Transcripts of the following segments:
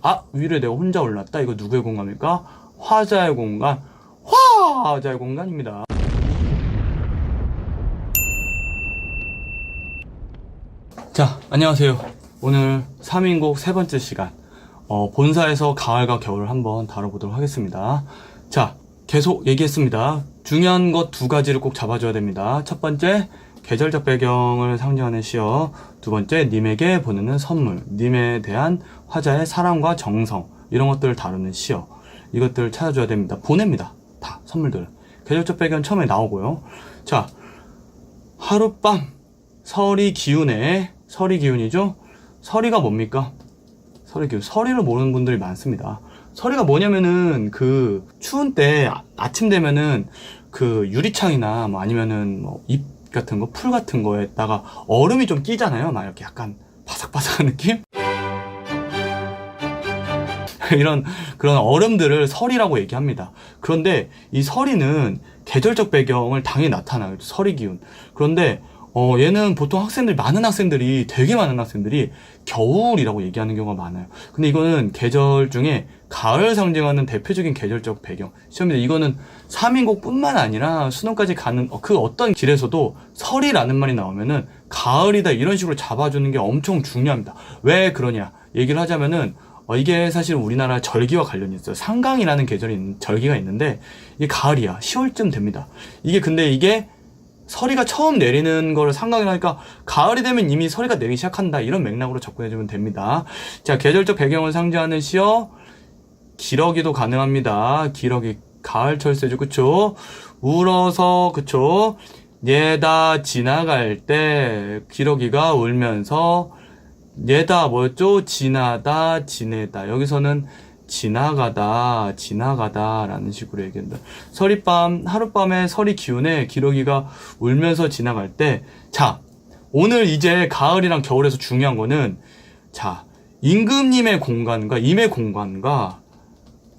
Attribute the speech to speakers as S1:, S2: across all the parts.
S1: 아, 위로에 내가 혼자 올랐다. 이거 누구의 공간입니까? 화자의 공간. 화자의 공간입니다. 자, 안녕하세요. 오늘 3인곡 세 번째 시간, 본사에서 가을과 겨울을 한번 다뤄보도록 하겠습니다. 자, 계속 얘기했습니다. 중요한 것 두 가지를 꼭 잡아줘야 됩니다. 첫 번째, 계절적 배경을 상징하는 시어. 두 번째, 님에게 보내는 선물. 님에 대한 화자의 사랑과 정성. 이런 것들을 다루는 시어. 이것들을 찾아줘야 됩니다. 보냅니다. 다, 선물들. 계절적 배경 처음에 나오고요. 자, 하룻밤, 설이 기운에, 설이 기운이죠? 설이가 뭡니까? 설이 기운. 설이를 모르는 분들이 많습니다. 설이가 뭐냐면은, 그, 추운 때, 아침 되면은, 그, 유리창이나, 뭐, 아니면은, 뭐, 잎 같은 거, 풀 같은 거에다가 얼음이 좀 끼잖아요. 막 이렇게 약간 바삭바삭한 느낌? 이런, 그런 얼음들을 설이라고 얘기합니다. 그런데, 이 설이는 계절적 배경을 당연히 나타나요. 설이 기운. 그런데, 얘는 보통 되게 많은 학생들이 겨울이라고 얘기하는 경우가 많아요. 근데 이거는 계절 중에 가을 상징하는 대표적인 계절적 배경 시험인데, 이거는 3인곡 뿐만 아니라 수능까지 가는 그 어떤 길에서도 설이라는 말이 나오면은 가을이다 이런 식으로 잡아주는 게 엄청 중요합니다. 왜 그러냐 얘기를 하자면은, 이게 사실 우리나라 절기와 관련이 있어요. 상강이라는 절기가 있는데, 이게 가을이야. 10월쯤 됩니다. 근데 이게 서리가 처음 내리는 걸 상강이라니까 가을이 되면 이미 서리가 내리기 시작한다, 이런 맥락으로 접근해주면 됩니다. 자, 계절적 배경을 상징하는 시어. 기러기도 가능합니다. 기러기, 가을 철새죠. 그쵸? 울어서, 그쵸? 얘다 지나갈 때 기러기가 울면서, 얘다 뭐였죠? 지나다, 지내다. 여기서는 지나가다 라는 식으로 얘기한다. 하룻밤에 설이 기운에 기러기가 울면서 지나갈 때, 자, 오늘 이제 가을이랑 겨울에서 중요한 거는, 자, 임금님의 공간과 임의 공간과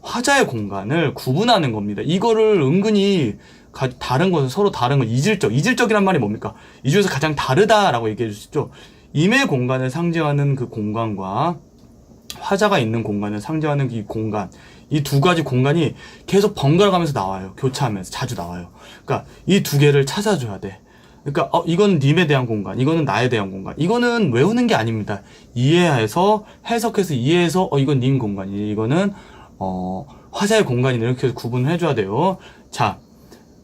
S1: 화자의 공간을 구분하는 겁니다. 이거를 은근히 서로 다른 건 이질적이란 말이 뭡니까? 이 중에서 가장 다르다라고 얘기해 주시죠. 임의 공간을 상징하는 그 공간과 화자가 있는 공간을 상징하는 이 공간, 이 두 가지 공간이 계속 번갈아 가면서 나와요. 교차하면서 자주 나와요. 그러니까 이 두 개를 찾아줘야 돼. 그러니까 이건 님에 대한 공간, 이거는 나에 대한 공간. 이거는 외우는 게 아닙니다. 해석해서 이해해서 이건 님 공간이지, 이거는 화자의 공간이네, 이렇게 해서 구분을 해줘야 돼요. 자,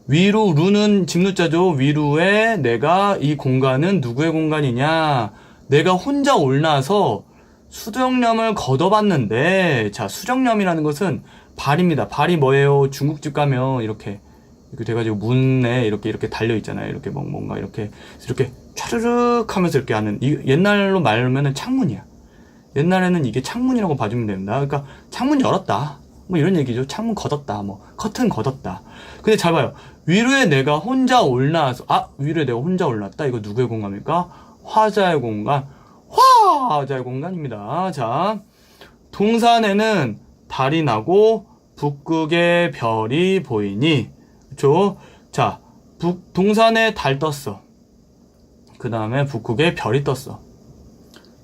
S1: 위루, 루는 집루자죠. 위루에 내가 이 공간은 누구의 공간이냐? 내가 혼자 올라서 수정염을 걷어봤는데, 자, 수정염이라는 것은 발입니다. 발이 뭐예요? 중국집 가면 이렇게 돼가지고 문에 이렇게 달려있잖아요. 이렇게 뭔가 이렇게 촤르륵 하면서 이렇게 하는, 옛날로 말하면은 창문이야. 옛날에는 이게 창문이라고 봐주면 됩니다. 그러니까 창문 열었다, 뭐 이런 얘기죠. 창문 걷었다, 뭐 커튼 걷었다. 근데 잘 봐요. 위로에 내가 혼자 올라서, 위로에 내가 혼자 올랐다. 이거 누구의 공간입니까? 화자의 공간. 화자의 공간입니다. 자, 동산에는 달이 나고 북극에 별이 보이니, 그쵸? 자, 동산에 달 떴어. 그 다음에 북극에 별이 떴어.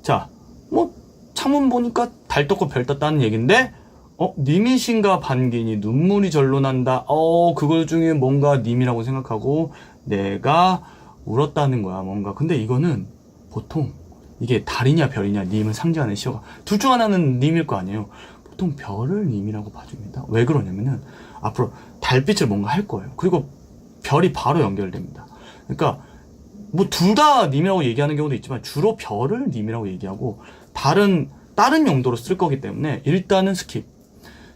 S1: 자, 뭐 창문 보니까 달 떴고 별 떴다는 얘긴데, 님이신가 반기니 눈물이 절로 난다. 그걸 중에 뭔가 님이라고 생각하고 내가 울었다는 거야, 뭔가. 근데 이거는 보통 이게 달이냐 별이냐 님을 상징하는 시어가 둘 중 하나는 님일 거 아니에요. 보통 별을 님이라고 봐줍니다. 왜 그러냐면은 앞으로 달빛을 뭔가 할 거예요. 그리고 별이 바로 연결됩니다. 그러니까 뭐 둘 다 님이라고 얘기하는 경우도 있지만 주로 별을 님이라고 얘기하고 다른 용도로 쓸 거기 때문에 일단은 스킵.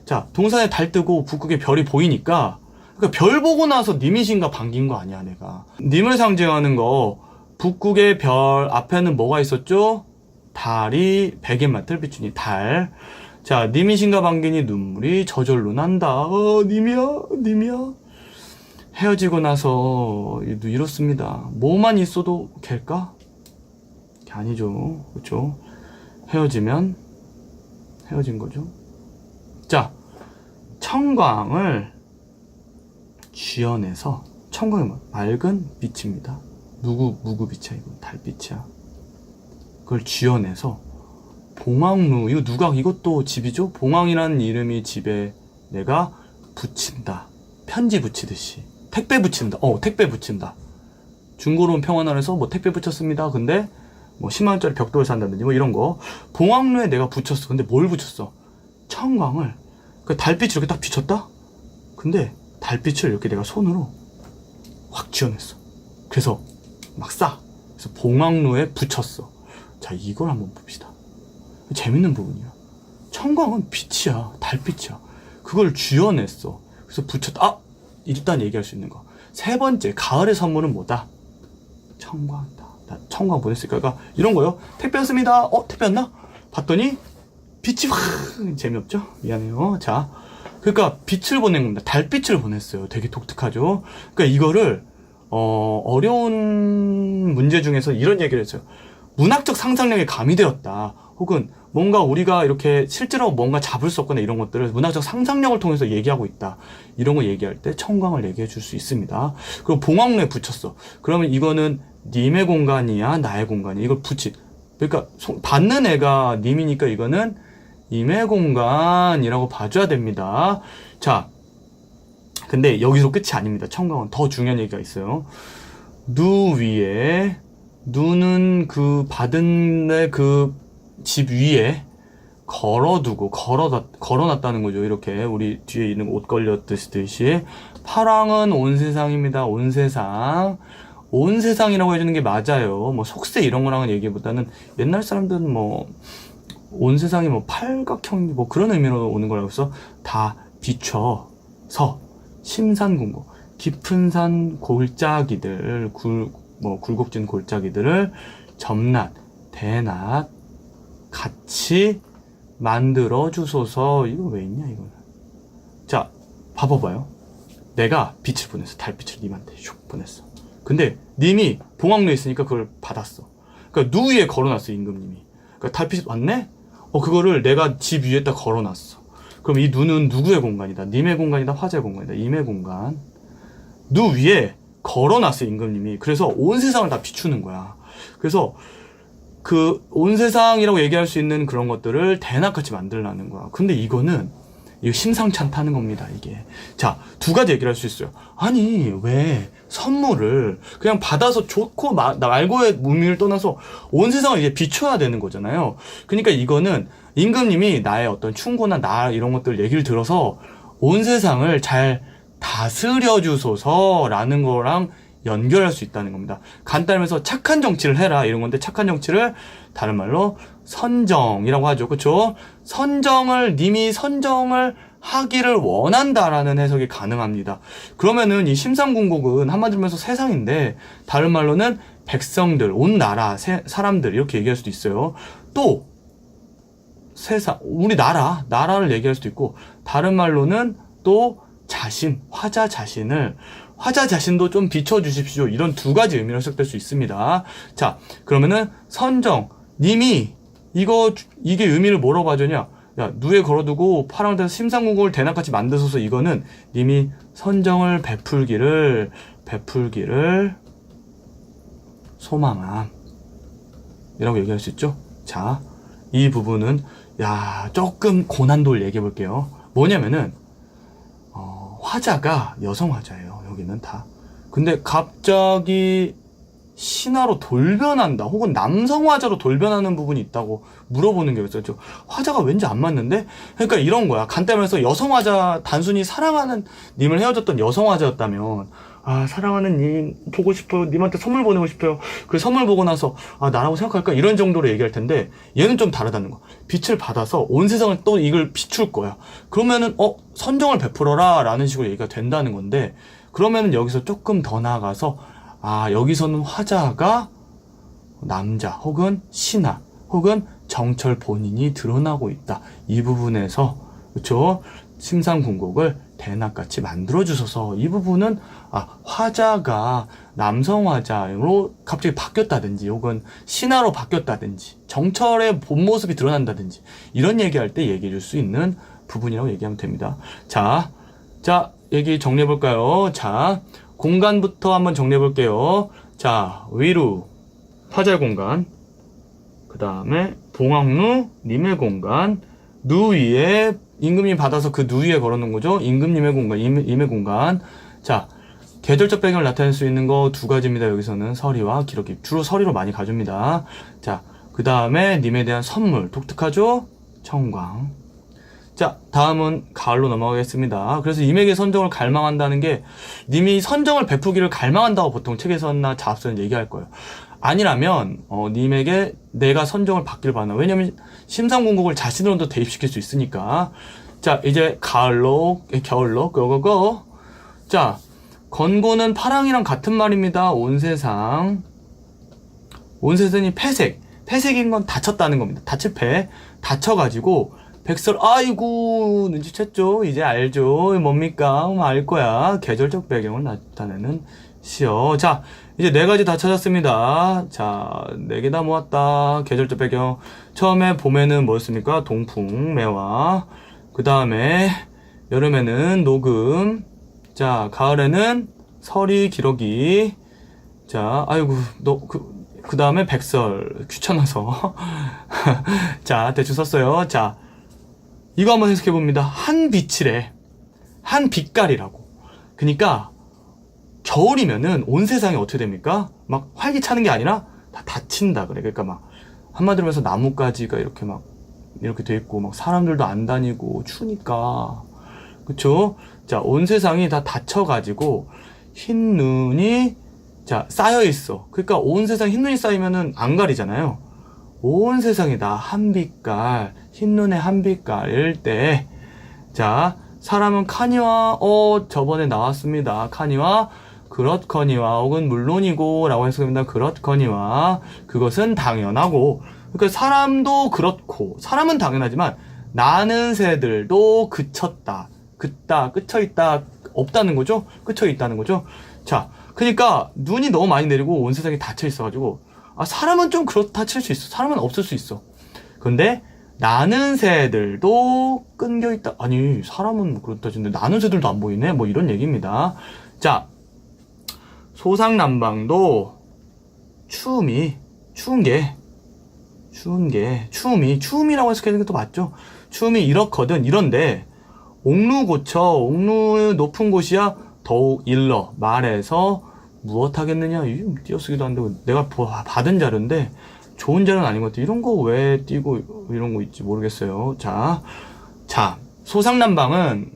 S1: 자, 동산에 달 뜨고 북극에 별이 보이니까, 그러니까 별 보고 나서 님이신가 반긴 거 아니야, 내가. 님을 상징하는 거, 북극의 별 앞에는 뭐가 있었죠? 달이 베개 맡을 비추니 달. 자, 님이신가 반기니 눈물이 저절로 난다. 님이야. 헤어지고 나서 이렇습니다. 뭐만 있어도 갤까? 아니죠. 그렇죠? 헤어지면 헤어진 거죠. 자, 청광을 쥐어내서, 청광이 뭐 맑은 빛입니다. 무구빛이야, 이거 달빛이야. 그걸 쥐어내서 봉황루, 이거 누가, 이것도 집이죠? 봉황이라는 이름이 집에 내가 붙인다. 편지 붙이듯이. 택배 붙인다. 택배 붙인다. 중고로운 평화나라에서 뭐 택배 붙였습니다. 근데 뭐 10만원짜리 벽돌을 산다든지 뭐 이런 거. 봉황루에 내가 붙였어. 근데 뭘 붙였어? 청광을. 그 달빛이 이렇게 딱 비쳤다? 근데 달빛을 이렇게 내가 손으로 확 쥐어냈어. 그래서 막 싸. 그래서 봉황루에 붙였어. 자, 이걸 한번 봅시다. 재밌는 부분이야. 청광은 빛이야. 달빛이야. 그걸 쥐어냈어. 그래서 붙였다. 일단 얘기할 수 있는 거. 세 번째, 가을의 선물은 뭐다? 청광이다. 나 청광 보냈으니까. 그러니까 이런 거요. 택배 왔습니다. 택배 왔나? 봤더니 빛이 확. 재미없죠? 미안해요. 자, 그러니까 빛을 보낸 겁니다. 달빛을 보냈어요. 되게 독특하죠? 그러니까 이거를 어려운 문제 중에서 이런 얘기를 했어요. 문학적 상상력이 가미되었다. 혹은 뭔가 우리가 이렇게 실제로 뭔가 잡을 수 없거나 이런 것들을 문학적 상상력을 통해서 얘기하고 있다. 이런 거 얘기할 때 청광을 얘기해 줄 수 있습니다. 그리고 봉황루에 붙였어. 그러면 이거는 님의 공간이야? 나의 공간이야? 이걸 그러니까 받는 애가 님이니까 이거는 님의 공간이라고 봐줘야 됩니다. 자, 근데 여기서 끝이 아닙니다. 청광은 더 중요한 얘기가 있어요. 누 위에, 누는 그 받은 애 그 집 위에 걸어놨다는 거죠. 이렇게 우리 뒤에 있는 옷 걸렸듯이. 파랑은 온 세상입니다. 온 세상. 온 세상이라고 해주는 게 맞아요. 뭐 속세 이런 거랑은 얘기보다는 옛날 사람들은 뭐 온 세상이 뭐 팔각형 뭐 그런 의미로 오는 거라고 해서 다 비춰서 심산궁고 깊은 산 골짜기들 굴곡진 골짜기들을 점낫 대낮 같이 만들어 주소서. 이거 왜 있냐 이거는. 자, 봐봐요. 내가 빛을 보냈어. 달빛을 님한테 슉 보냈어. 근데 님이 봉황루에 있으니까 그걸 받았어. 그러니까 누 위에 걸어놨어. 임금님이. 그러니까 달빛 왔네? 그거를 내가 집 위에다 걸어놨어. 그럼 이 누는 누구의 공간이다? 님의 공간이다? 화재의 공간이다? 임의 공간. 누 위에 걸어놨어. 임금님이. 그래서 온 세상을 다 비추는 거야. 그래서 그 온 세상이라고 얘기할 수 있는 그런 것들을 대낮같이 만들라는 거야. 근데 이거 심상치 않다는 겁니다, 이게. 자, 두 가지 얘기를 할 수 있어요. 아니, 왜 선물을 그냥 받아서 좋고 말고의 의미를 떠나서 온 세상을 이제 비춰야 되는 거잖아요. 그러니까 이거는 임금님이 나의 어떤 충고나 나 이런 것들 얘기를 들어서 온 세상을 잘 다스려 주소서라는 거랑 연결할 수 있다는 겁니다. 간단하면서 착한 정치를 해라 이런 건데, 착한 정치를 다른 말로 선정이라고 하죠. 그렇죠? 님이 선정을 하기를 원한다라는 해석이 가능합니다. 그러면은 이 심상궁곡은 한마디로 해서 세상인데, 다른 말로는 백성들, 온 나라, 사람들 이렇게 얘기할 수도 있어요. 또 세상, 우리 나라를 얘기할 수도 있고, 다른 말로는 또 화자 자신도 좀 비춰주십시오. 이런 두 가지 의미로 해석될 수 있습니다. 자, 그러면은 선정, 님이 이게 의미를 뭐라고 봐주냐? 야, 누에 걸어두고 파랑을 대서 심상궁곡을 대낮같이 만드셔서 이거는 님이 선정을 베풀기를 소망함 이라고 얘기할 수 있죠. 자, 이 부분은 조금 고난도를 얘기해 볼게요. 뭐냐면은 화자가 여성 화자예요. 여기는 다. 근데 갑자기 신화로 돌변한다, 혹은 남성 화자로 돌변하는 부분이 있다고 물어보는 게 있었죠. 화자가 왠지 안 맞는데? 그러니까 이런 거야. 간단히 말해서 여성 화자, 단순히 사랑하는 님을 헤어졌던 여성 화자였다면, 사랑하는 님 보고 싶어요. 님한테 선물 보내고 싶어요. 그래, 선물 보고 나서 나라고 생각할까? 이런 정도로 얘기할 텐데, 얘는 좀 다르다는 거. 빛을 받아서 온 세상을 또 이걸 비출 거야. 그러면은 선정을 베풀어라 라는 식으로 얘기가 된다는 건데, 그러면은 여기서 조금 더 나아가서 여기서는 화자가 남자 혹은 신하 혹은 정철 본인이 드러나고 있다. 이 부분에서, 그렇죠? 심상궁곡을 대낮같이 만들어 주셔서, 이 부분은 화자가 남성 화자로 갑자기 바뀌었다든지 혹은 신하로 바뀌었다든지 정철의 본 모습이 드러난다든지 이런 얘기할 때 얘기해 줄 수 있는 부분이라고 얘기하면 됩니다. 자, 얘기 정리해 볼까요? 자, 공간부터 한번 정리해 볼게요. 자, 위로 화자의 공간, 그 다음에 동학루 님의 공간, 누 위에 임금님 받아서 그 누 위에 걸어놓은 거죠. 임금님의 공간, 임의 공간. 자, 계절적 배경을 나타낼 수 있는 거 두 가지입니다. 여기서는 서리와 기록이. 주로 서리로 많이 가줍니다. 자, 그 다음에 님에 대한 선물. 독특하죠? 청광. 자, 다음은 가을로 넘어가겠습니다. 그래서 님에게 선정을 갈망한다는 게 님이 선정을 베푸기를 갈망한다고 보통 책에서나 자합서는 얘기할 거예요. 아니라면 님에게 내가 선정을 받기를 바란다. 왜냐면 심상공곡을 자신으로도 대입시킬 수 있으니까. 자, 이제 가을로, 겨울로, 고고고. 자, 건고는 파랑이랑 같은 말입니다. 온 세상이 폐색. 폐색인 건 다쳤다는 겁니다. 다칠 폐. 다쳐가지고 백설, 아이고, 눈치챘죠? 이제 알죠? 뭡니까? 알 거야. 계절적 배경을 나타내는 시어. 자, 이제 네 가지 다 찾았습니다. 자, 네 개 다 모았다. 계절적 배경. 처음에 봄에는 뭐였습니까? 동풍, 매화. 그 다음에 여름에는 녹음. 자, 가을에는 서리, 기러기. 자, 아이고, 그 다음에 백설. 귀찮아서. 자, 대충 썼어요. 자, 이거 한번 해석해 봅니다. 한 빛이래. 한 빛깔이라고. 그러니까 겨울이면은 온 세상이 어떻게 됩니까? 막 활기차는 게 아니라 다 닫힌다 그래. 그러니까 막 한마디로 해서 나뭇가지가 이렇게 막 이렇게 돼 있고 막 사람들도 안 다니고 추니까. 그쵸? 자, 온 세상이 다 닫혀가지고 흰 눈이 자 쌓여 있어. 그러니까 온 세상 흰 눈이 쌓이면은 안 가리잖아요. 온 세상이 다 한 빛깔, 흰 눈의 한 빛깔일 때, 자, 사람은 카니와, 저번에 나왔습니다. 카니와, 그렇거니와, 혹은 물론이고, 라고 했습니다. 그렇거니와, 그것은 당연하고, 그러니까 사람도 그렇고, 사람은 당연하지만, 나는 새들도 그쳤다, 끝쳐있다, 없다는 거죠? 끝쳐있다는 거죠? 자, 그러니까, 눈이 너무 많이 내리고, 온 세상이 닫혀있어가지고, 사람은 좀 그렇다 칠 수 있어. 사람은 없을 수 있어. 근데 나는 새들도 끊겨있다. 아니, 사람은 뭐 그렇다 치는데 나는 새들도 안 보이네? 뭐 이런 얘기입니다. 자, 소상난방도 추움이 추움이라고 해석하는 게 또 맞죠? 추움이 이렇거든. 이런데 옥루의 높은 곳이야 더욱 일러 말해서 무엇하겠느냐? 띄어쓰기도 안 되고 내가 받은 자료인데 좋은 자료는 아닌 것 같아. 이런 거 왜 띄고 이런 거 있지 모르겠어요. 자, 소상난방은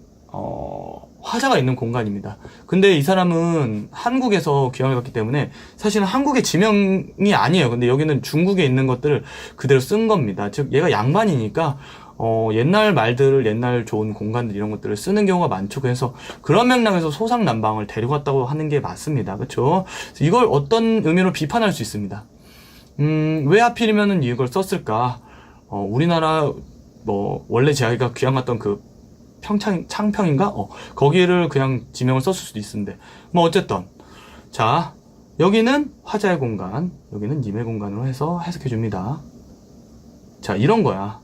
S1: 화자가 있는 공간입니다. 근데 이 사람은 한국에서 귀향을 갔기 때문에 사실은 한국의 지명이 아니에요. 근데 여기는 중국에 있는 것들을 그대로 쓴 겁니다. 즉 얘가 양반이니까 옛날 말들을, 옛날 좋은 공간들 이런 것들을 쓰는 경우가 많죠. 그래서 그런 맥락에서 소상난방을 데리고 왔다고 하는 게 맞습니다. 그렇죠? 이걸 어떤 의미로 비판할 수 있습니다. 왜 하필이면은 이걸 썼을까? 우리나라 원래 자기가 귀향 갔던 그 창평인가? 거기를 그냥 지명을 썼을 수도 있는데 어쨌든 자, 여기는 화자의 공간, 여기는 님의 공간으로 해서 해석해 줍니다. 자, 이런 거야.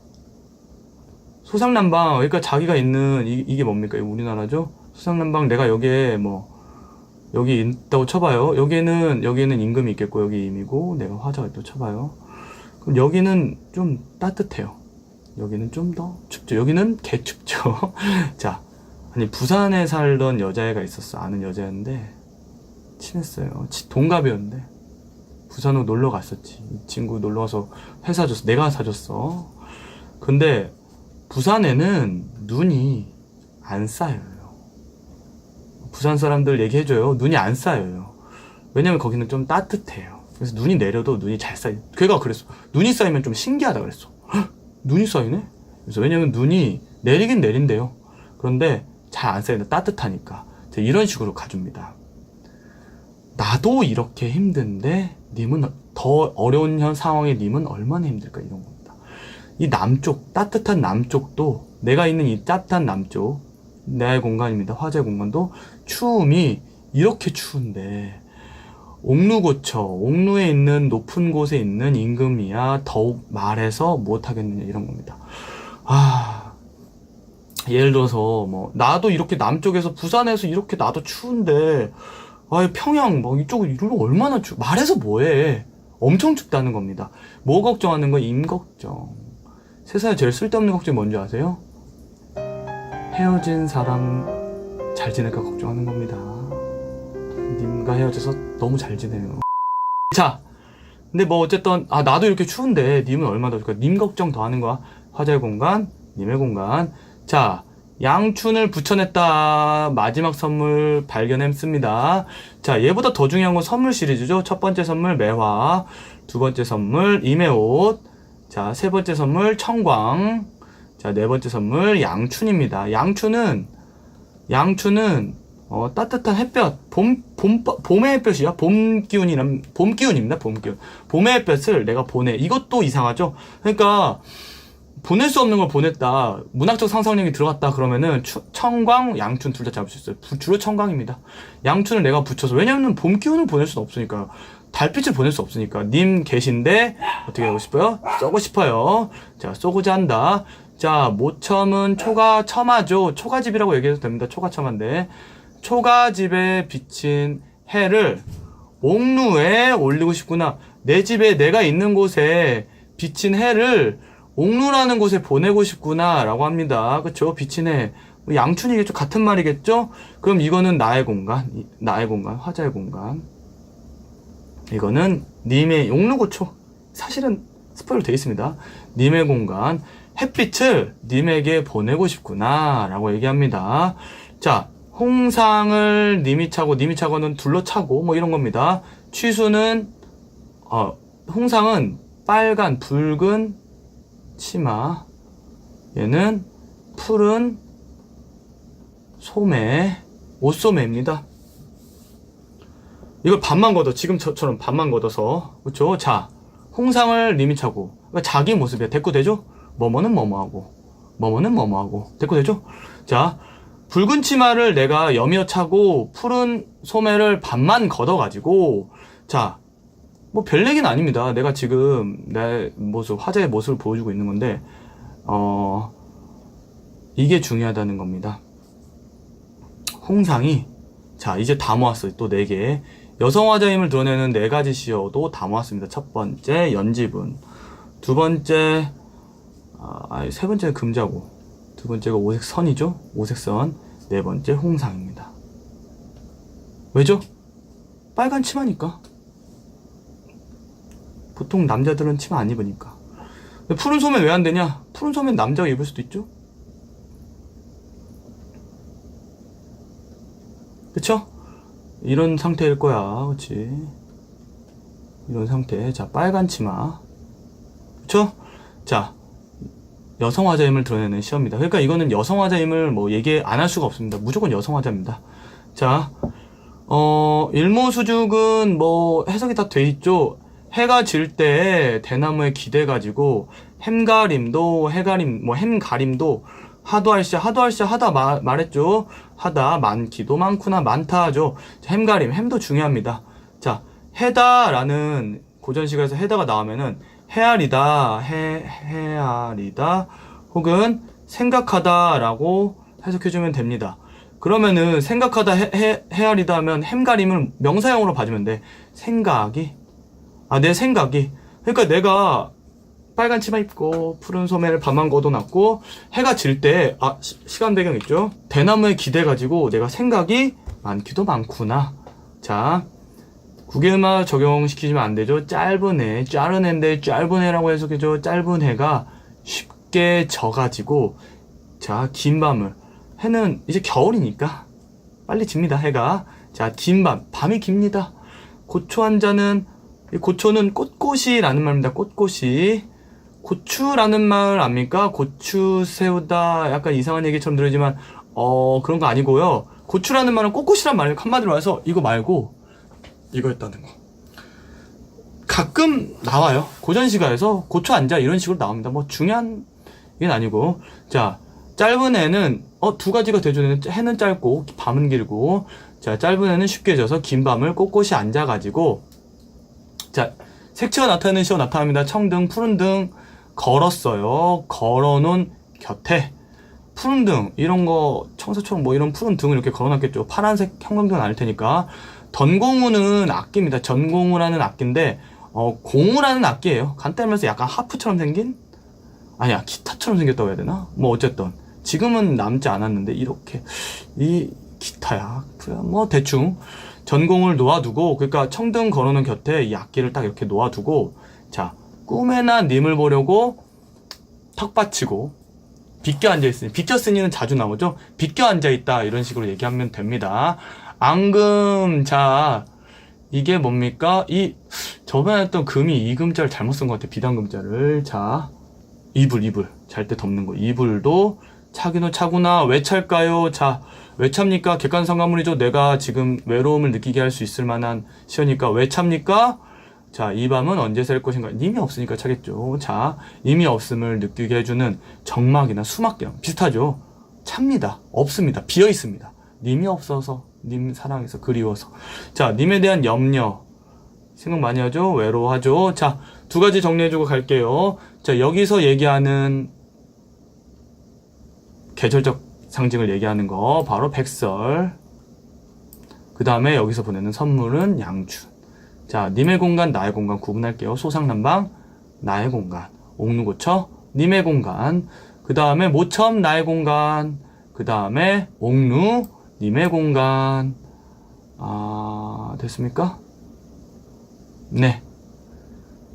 S1: 소상난방, 그러니까 자기가 있는 이게 뭡니까? 우리나라죠? 소상난방, 내가 여기에 여기 있다고 쳐봐요. 여기는 임금이 있겠고 여기 임이고 내가 화자가 있다고 쳐봐요. 그럼 여기는 좀 따뜻해요. 여기는 좀 더 춥죠. 여기는 개 춥죠. 자, 아니 부산에 살던 여자애가 있었어. 아는 여자였는데 친했어요. 동갑이었는데 부산으로 놀러 갔었지. 이 친구 놀러 가서 회 사줬어. 내가 사줬어. 근데 부산에는 눈이 안 쌓여요. 부산 사람들 얘기해줘요. 눈이 안 쌓여요. 왜냐면 거기는 좀 따뜻해요. 그래서 눈이 내려도 눈이 잘 쌓여. 걔가 그랬어. 눈이 쌓이면 좀 신기하다 그랬어. 헉, 눈이 쌓이네? 그래서 왜냐면 눈이 내리긴 내린대요. 그런데 잘 안 쌓인다. 따뜻하니까. 이런 식으로 가줍니다. 나도 이렇게 힘든데 님은 더 어려운 상황에 님은 얼마나 힘들까 이런 겁니다. 이 남쪽, 따뜻한 남쪽도 내가 있는 이 따뜻한 남쪽 내 공간입니다. 화재 공간도 추움이 이렇게 추운데 옥루에 있는 높은 곳에 있는 임금이야 더욱 말해서 못하겠느냐 이런 겁니다. 예를 들어서 나도 이렇게 남쪽에서 부산에서 이렇게 나도 추운데 평양 이쪽은 이런 거 얼마나 말해서 뭐해. 엄청 춥다는 겁니다. 뭐 걱정하는 거? 임걱정. 세상에 제일 쓸데없는 걱정이 뭔지 아세요? 헤어진 사람 잘 지낼까 걱정하는 겁니다. 님과 헤어져서 너무 잘 지내요. 자, 근데 뭐 어쨌든 나도 이렇게 추운데 님은 얼마나 더울까? 님 걱정 더 하는 거야. 화자의 공간, 님의 공간. 자, 양춘을 붙여냈다. 마지막 선물 발견했습니다. 자, 얘보다 더 중요한 건 선물 시리즈죠. 첫 번째 선물 매화, 두 번째 선물 임의옷, 자, 세 번째 선물 청광, 자, 네 번째 선물 양춘입니다. 양춘은 따뜻한 햇볕, 봄의 햇볕이야. 봄 기운입니다. 봄 기운. 봄의 햇볕을 내가 보내. 이것도 이상하죠? 그러니까, 보낼 수 없는 걸 보냈다. 문학적 상상력이 들어갔다. 그러면은, 청광, 양춘 둘 다 잡을 수 있어요. 주로 청광입니다. 양춘을 내가 붙여서, 왜냐면 봄 기운을 보낼 수는 없으니까. 달빛을 보낼 수 없으니까. 님 계신데, 어떻게 하고 싶어요? 쏘고 싶어요. 자, 쏘고자 한다. 자, 모첨은 초가첨화죠. 초가집이라고 얘기해도 됩니다. 초가첨화인데. 초가집에 비친 해를 옥루에 올리고 싶구나. 내 집에 내가 있는 곳에 비친 해를 옥루라는 곳에 보내고 싶구나 라고 합니다. 그쵸? 비친 해. 양춘이겠죠? 같은 말이겠죠? 그럼 이거는 나의 공간, 화자의 공간. 이거는 님의 옥루고초. 사실은 스포일러 되어 있습니다. 님의 공간. 햇빛을 님에게 보내고 싶구나 라고 얘기합니다. 자, 홍상을 님이 차고는 둘러차고 뭐 이런 겁니다. 취수는 홍상은 빨간 붉은 치마, 얘는 푸른 소매, 옷소매입니다. 이걸 반만 걷어. 지금 저처럼 반만 걷어서. 그렇죠? 자, 홍상을 님이 차고, 그러니까 자기 모습이야. 대꾸되죠? 뭐뭐는 뭐뭐하고 대꾸되죠? 자, 붉은 치마를 내가 여미어 차고 푸른 소매를 반만 걷어가지고, 자, 뭐 별 얘기는 아닙니다. 내가 지금 내 모습, 화자의 모습을 보여주고 있는 건데, 이게 중요하다는 겁니다. 홍상이, 자, 이제 다 모았어요. 또 4개. 여성 화자임을 드러내는 4가지 시어도 다 모았습니다. 첫 번째, 연지분. 두 번째, 세 번째는 금자고. 두 번째가 오색선이죠? 오색선. 네 번째, 홍상입니다. 왜죠? 빨간 치마니까. 보통 남자들은 치마 안 입으니까. 근데 푸른 소매 왜 안 되냐? 푸른 소매는 남자가 입을 수도 있죠? 그쵸? 이런 상태일 거야. 그치? 이런 상태. 자, 빨간 치마. 그쵸? 자, 여성 화자임을 드러내는 시어입니다. 그러니까 이거는 여성 화자임을 뭐 얘기 안 할 수가 없습니다. 무조건 여성 화자입니다. 자, 일모수죽은 뭐 해석이 다 돼 있죠. 해가 질 때 대나무에 기대가지고 햄가림도 하다 말했죠. 하다 많기도 많구나 많다 하죠. 자, 햄도 중요합니다. 자, 해다라는 고전시가에서 해다가 나오면은 헤아리다 혹은 생각하다라고 해석해주면 됩니다. 그러면은 생각하다 헤아리다 하면 햄가림을 명사형으로 봐주면 돼. 내 생각이. 그러니까 내가 빨간 치마 입고 푸른 소매를 반만 걷어놨고 해가 질 때 시간 배경 있죠? 대나무에 기대가지고 내가 생각이 많기도 많구나. 자, 국외음악 적용시키시면 안 되죠. 짧은 해인데 짧은 해라고 해석해줘. 짧은 해가 쉽게 져가지고, 자, 긴 밤을. 해는 이제 겨울이니까 빨리 집니다, 해가. 자, 긴 밤이 깁니다. 고초 한자는, 고초는 꽃꽃이라는 말입니다. 꽃꽃이. 고추라는 말 압니까? 고추 세우다. 약간 이상한 얘기처럼 들리지만, 그런 거 아니고요. 고추라는 말은 꽃꽃이란 말이에요. 한마디로 해서 이거 말고, 이거였다는 거. 가끔 나와요. 고전시가에서 고초 앉아 이런 식으로 나옵니다. 뭐 중요한 건 아니고. 자, 짧은 해는 2가지가 되죠. 해는 짧고 밤은 길고. 자, 짧은 해는 쉽게 져서 긴 밤을 꼿꼿이 앉아가지고. 자, 색채가 나타나는 시어 나타납니다. 청등, 푸른등 걸었어요. 걸어놓은 곁에 푸른등 이런 거 청소처럼 뭐 이런 푸른 등을 이렇게 걸어놨겠죠. 파란색 형광등은 아닐 테니까. 던공우는 악기입니다. 전공우라는 악기인데 공우라는 악기예요. 간단하면서 약간 하프처럼 생긴? 아니야, 기타처럼 생겼다고 해야 되나? 뭐 어쨌든 지금은 남지 않았는데 이렇게 이 기타야. 뭐 대충 전공을 놓아두고, 그러니까 청등 걸어놓은 곁에 이 악기를 딱 이렇게 놓아두고, 자, 꿈에나 님을 보려고 턱 받치고 비껴 앉아있으니, 비껴쓰니는 자주 나오죠. 비껴 앉아있다 이런 식으로 얘기하면 됩니다. 앙금. 자, 이게 뭡니까? 저번에 했던 금이 이금자를 잘못 쓴 것 같아. 비단금자를. 자, 이불 잘 때 덮는 거. 이불도 차기노 차구나. 왜 찰까요? 자, 왜 찹니까? 객관성가물이죠. 내가 지금 외로움을 느끼게 할 수 있을 만한 시어니까 왜 찹니까? 자, 이 밤은 언제 셀 것인가? 님이 없으니까 차겠죠. 자, 님이 없음을 느끼게 해주는 정막이나 수막이랑 비슷하죠. 찹니다. 없습니다. 비어 있습니다. 님이 없어서, 님 사랑해서, 그리워서. 자, 님에 대한 염려. 생각 많이 하죠? 외로워하죠? 자, 두 가지 정리해주고 갈게요. 자, 여기서 얘기하는 계절적 상징을 얘기하는 거 바로 백설. 그 다음에 여기서 보내는 선물은 양춘. 자, 님의 공간, 나의 공간 구분할게요. 소상난방, 나의 공간. 옥루고처, 님의 공간. 그 다음에 모첨, 나의 공간. 그 다음에 옥루, 님의 공간. 됐습니까? 네.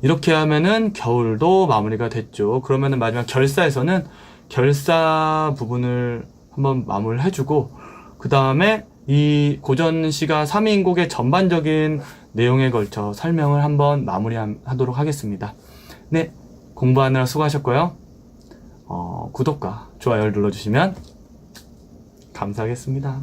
S1: 이렇게 하면은 겨울도 마무리가 됐죠. 그러면은 마지막 결사에서는 결사 부분을 한번 마무리를 해주고, 그 다음에 이 고전시가 3인곡의 전반적인 내용에 걸쳐 설명을 한번 마무리하도록 하겠습니다. 네, 공부하느라 수고하셨고요. 구독과 좋아요를 눌러주시면 감사하겠습니다.